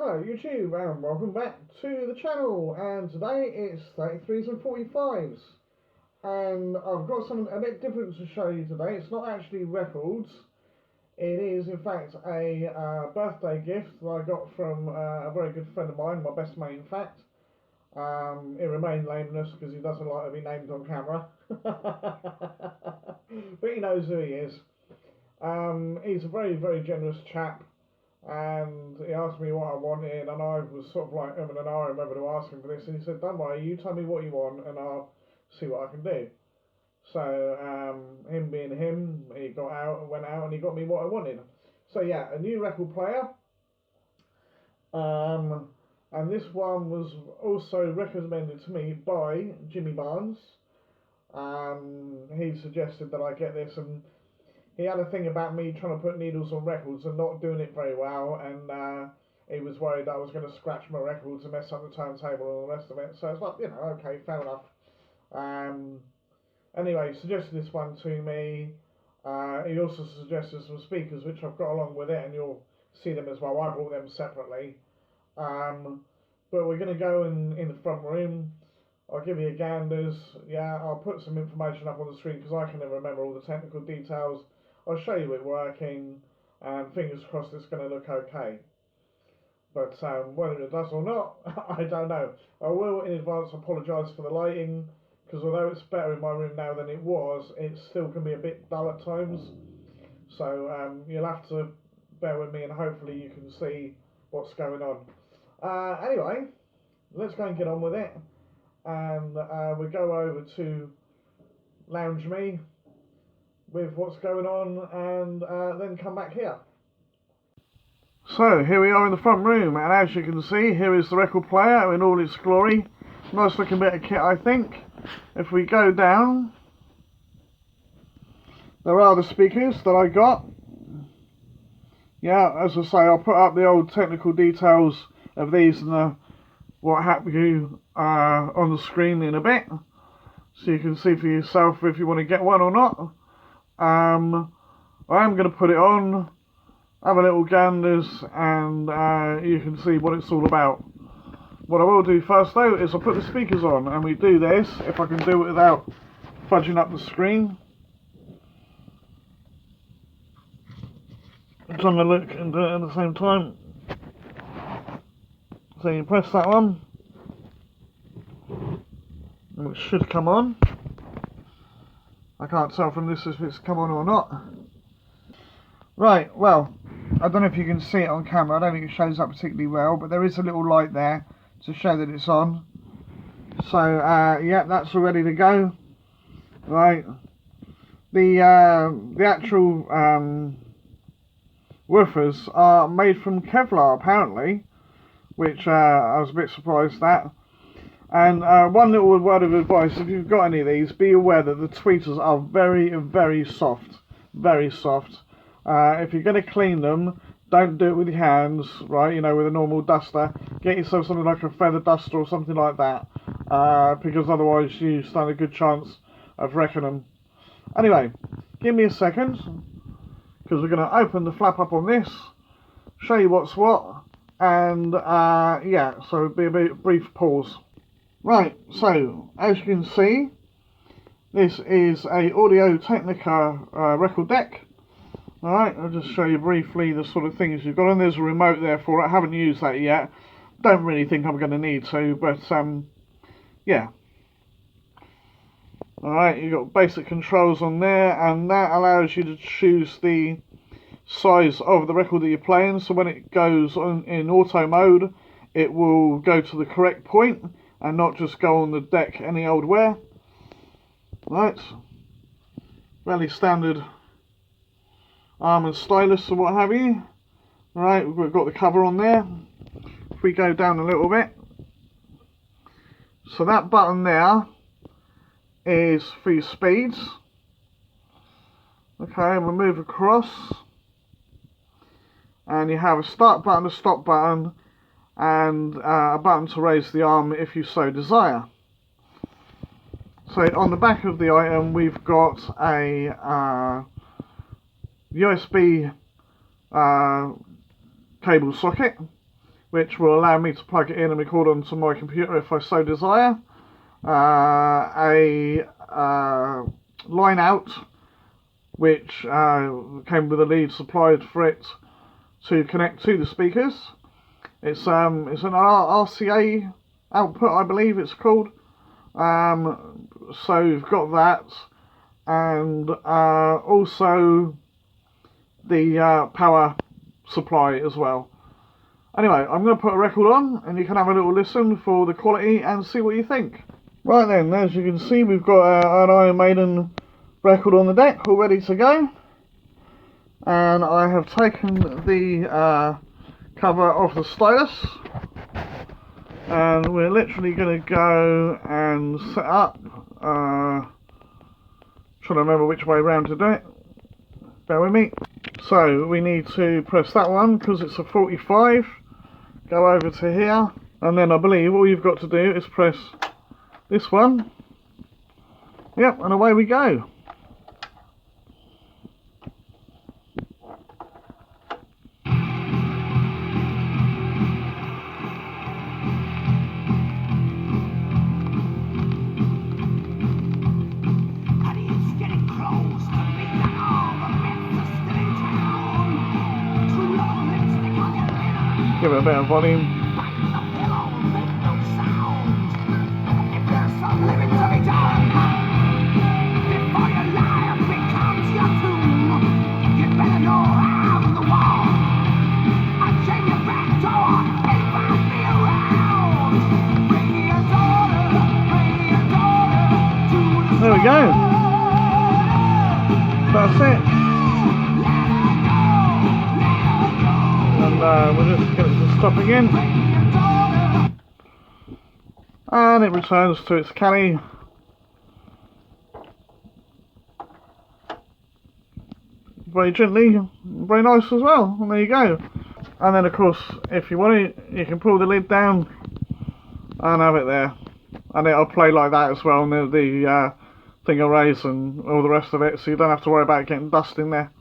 Hello YouTube and welcome back to the channel, and today it's 33s and 45s and I've got something a bit different to show you today. It's not actually records, it is in fact a birthday gift that I got from a very good friend of mine, my best mate in fact. It remained nameless because he doesn't like to be named on camera but he knows who he is. He's a very generous chap, and he asked me what I wanted, and I was sort of like and ahhing whether to ask him for this, and he said, don't worry, you tell me what you want and I'll see what I can do. So him being him, he went out and he got me what I wanted. So yeah, a new record player, and this one was also recommended to me by Jimmy Barnes. He suggested that I get this, and he had a thing about me trying to put needles on records and not doing it very well, and he was worried that I was going to scratch my records and mess up the turntable and all the rest of it. So it's like, you know, okay, fair enough. Anyway, he suggested this one to me. He also suggested some speakers which I've got along with it, and you'll see them as well. I bought them separately. But we're going to go in the front room. I'll give you a ganders. Yeah, I'll put some information up on the screen because I can never remember all the technical details. I'll show you it working, and fingers crossed it's going to look okay. But whether it does or not, I don't know. I will in advance apologise for the lighting, because although it's better in my room now than it was, it still can be a bit dull at times. So you'll have to bear with me, and hopefully you can see what's going on. Anyway, let's go and get on with it. And we go over to Lounge Me with what's going on, and then come back here. So here we are in the front room, and as you can see, here is the record player in all its glory. Nice looking bit of kit, I think. If we go down, there are the speakers that I got. Yeah, as I say, I'll put up the old technical details of these and the what have you on the screen in a bit, so you can see for yourself if you want to get one or not. I am going to put it on, have a little ganders, and you can see what it's all about. What I will do first though is I'll put the speakers on, and we do this, if I can do it without fudging up the screen. I'm trying to look and do it at the same time. So you press that one, and it should come on. I can't tell from this if it's come on or not. Right, well, I don't know if you can see it on camera, I don't think it shows up particularly well, but there is a little light there to show that it's on. So, yeah, that's all ready to go. Right, the actual woofers are made from Kevlar, apparently, which I was a bit surprised at. And one little word of advice, if you've got any of these, be aware that the tweeters are very soft, very soft. If you're going to clean them, don't do it with your hands, right, you know, with a normal duster. Get yourself something like a feather duster or something like that, because otherwise you stand a good chance of wrecking them. Anyway, give me a second, because we're going to open the flap up on this, show you what's what, and yeah, so it'll be a brief pause. Right, so as you can see, this is a udio-Technica record deck. Alright, I'll just show you briefly the sort of things you've got, and there's a remote there for it. I haven't used that yet, don't really think I'm going to need to, but yeah. Alright, you've got basic controls on there, and that allows you to choose the size of the record that you're playing, so when it goes on in auto mode, it will go to the correct point and not just go on the deck any old where. Right, fairly standard arm and stylus and what have you. Right, we've got the cover on there. If we go down a little bit, so that button there is for your speeds. Okay, and we'll move across, and you have a start button, a stop button, and a button to raise the arm if you so desire. So on the back of the item we've got a USB cable socket, which will allow me to plug it in and record onto my computer if I so desire. A line out, which came with a lead supplied for it to connect to the speakers. It's an RCA output, I believe it's called. So you've got that, and also the power supply as well. Anyway, I'm going to put a record on and you can have a little listen for the quality and see what you think. Right then, as you can see, we've got an Iron Maiden record on the deck all ready to go, and I have taken the cover off the stylus, and we're literally going to go and set up, trying to remember which way round to do it, bear with me. So we need to press that one because it's a 45, go over to here, and then I believe all you've got to do is press this one, yep, and away we go. Give it a bit of volume. There we go. That's it. And we'll just get it to stop again. And it returns to its canny. Very gently, very nice as well. And there you go. And then of course, if you want it, you can pull the lid down and have it there. And it'll play like that as well, and the thing will raise and all the rest of it, so you don't have to worry about getting dust in there.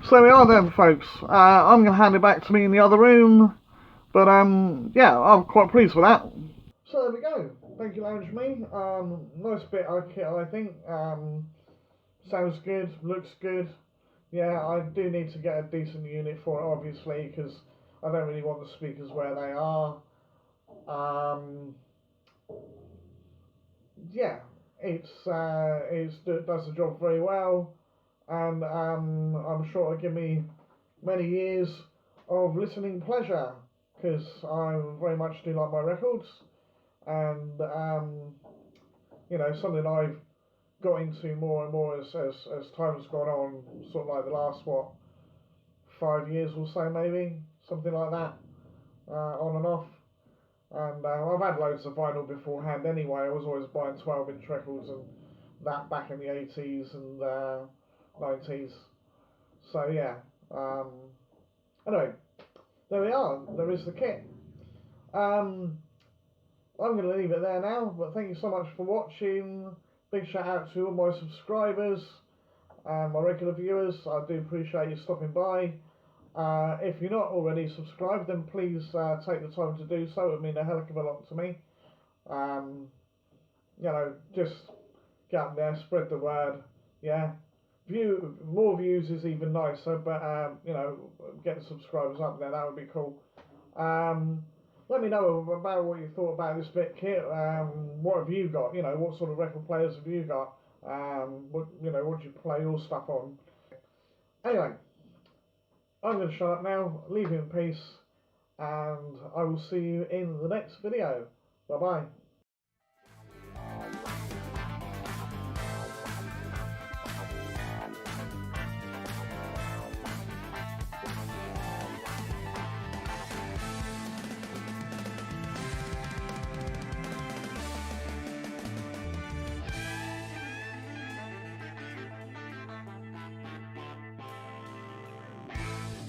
So there we are then, folks. I'm going to hand it back to me in the other room, but yeah, I'm quite pleased with that. So there we go. Thank you, Lounge Me. Nice bit of kit, I think. Sounds good, looks good. Yeah, I do need to get a decent unit for it, obviously, because I don't really want the speakers where they are. Yeah, it does the job very well, and I'm sure it'll give me many years of listening pleasure, because I very much do like my records, and you know, something I've got into more and more as time's gone on, sort of like the last 5 years or so, maybe something like that, on and off. And I've had loads of vinyl beforehand anyway. I was always buying 12-inch records and that back in the 80s and 90s. So yeah. Anyway, there we are. There is the kit. I'm going to leave it there now, but thank you so much for watching. Big shout out to all my subscribers and my regular viewers. I do appreciate you stopping by. If you're not already subscribed, then please take the time to do so. It would mean a hell of a lot to me. You know, just get up there, spread the word. Yeah, more views is even nicer, but you know, get the subscribers up there, that would be cool. Let me know about what you thought about this bit kit. What have you got? You know, what sort of record players have you got? What do you play your stuff on? Anyway, I'm going to shut up now, leave you in peace, and I will see you in the next video. Bye bye.